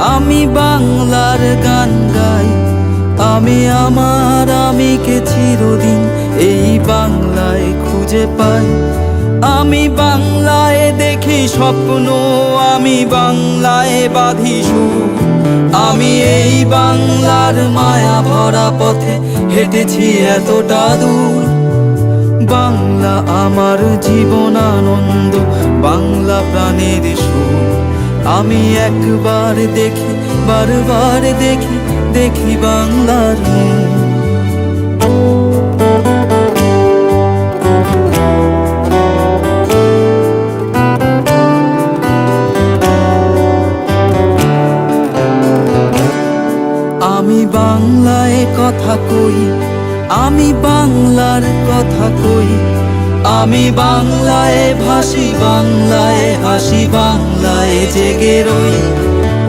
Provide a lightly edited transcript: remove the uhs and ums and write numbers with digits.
আমি বাংলার গান গাই, আমি আমার আমিকে চিরদিন এই বাংলায় খুঁজে পাই। আমি বাংলায় দেখি স্বপ্ন, আমি বাংলায় বাঁধি সুর। আমি এই বাংলার মায়া ভরা পথে হেঁটেছি এতটা দূর। বাংলা আমার জীবন আনন্দ, বাংলা প্রাণের সুর। আমি একবার দেখি, বারবার দেখি, দেখি বাংলার মুখ। আমি বাংলায় কথা কই, আমি বাংলার কথা কই। আমি বাংলায় ভাসি, বাংলায় হাসি, বাংলায় জেগে রই।